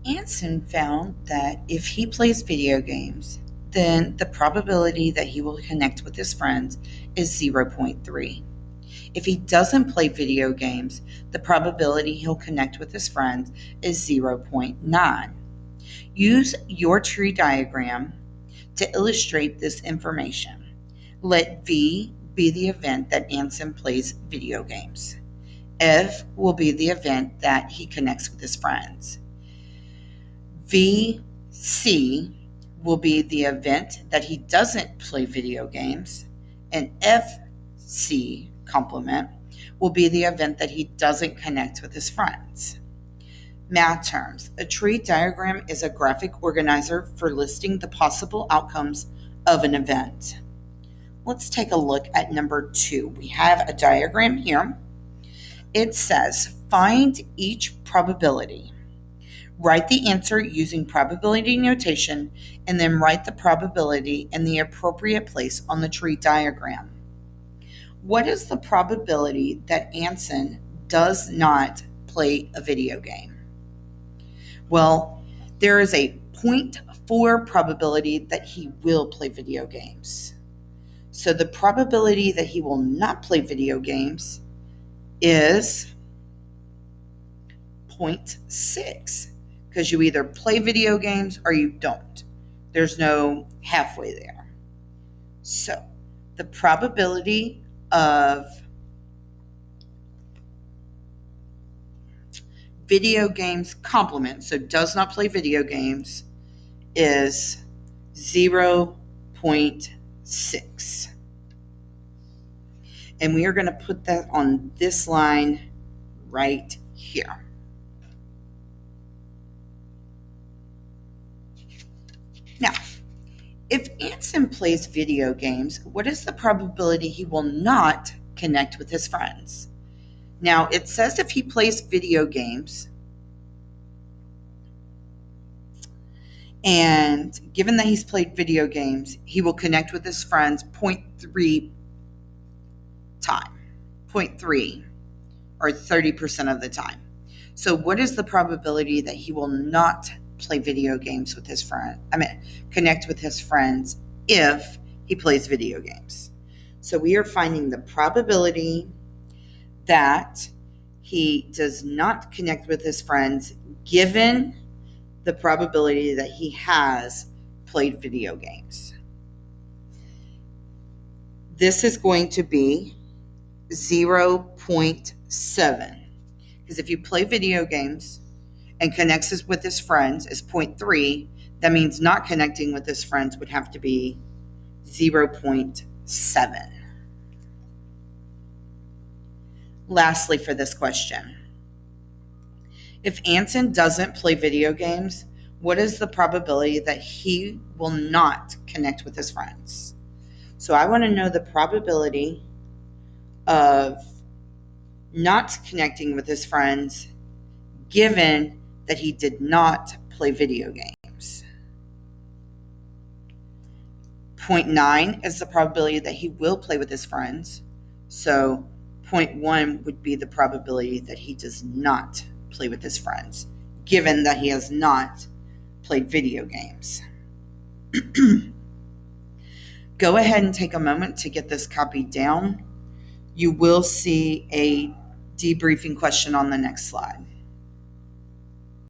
Anson found that if he plays video games, then the probability that he will connect with his friends is 0.3. If he doesn't play video games, the probability he'll connect with his friends is 0.9. Use your tree diagram to illustrate this information. Let V be the event that Anson plays video games. F will be the event that he connects with his friends. VC will be the event that he doesn't play video games, and FC complement will be the event that he doesn't connect with his friends. Math terms. A tree diagram is a graphic organizer for listing the possible outcomes of an event. Let's take a look at number 2. We have a diagram here. It says, find each probability. Write the answer using probability notation, and then write the probability in the appropriate place on the tree diagram. What is the probability that Anson does not play a video game? Well, there is a 0.4 probability that he will play video games. So the probability that he will not play video games is 0.6, because you either play video games or you don't. There's no halfway there. So the probability of video games complement, so does not play video games, is 0.6. And we are going to put that on this line right here. Now, if Anson plays video games, what is the probability he will not connect with his friends? Now, it says if he plays video games, and given that he's played video games, he will connect with his friends 0.3 time, 0.3, or 30% of the time. So what is the probability that he will not play video games with his friend? Connect with his friends if he plays video games. So we are finding the probability that he does not connect with his friends given the probability that he has played video games. This is going to be 0.7, because if you play video games and connects with his friends is 0.3, that means not connecting with his friends would have to be 0.7. Lastly, for this question, if Anson doesn't play video games, what is the probability that he will not connect with his friends? So I want to know the probability of not connecting with his friends given that he did not play video games. 0.9 is the probability that he will play with his friends. So 0.1 would be the probability that he does not play with his friends, given that he has not played video games. Go ahead and take a moment to get this copied down. You will see a debriefing question on the next slide.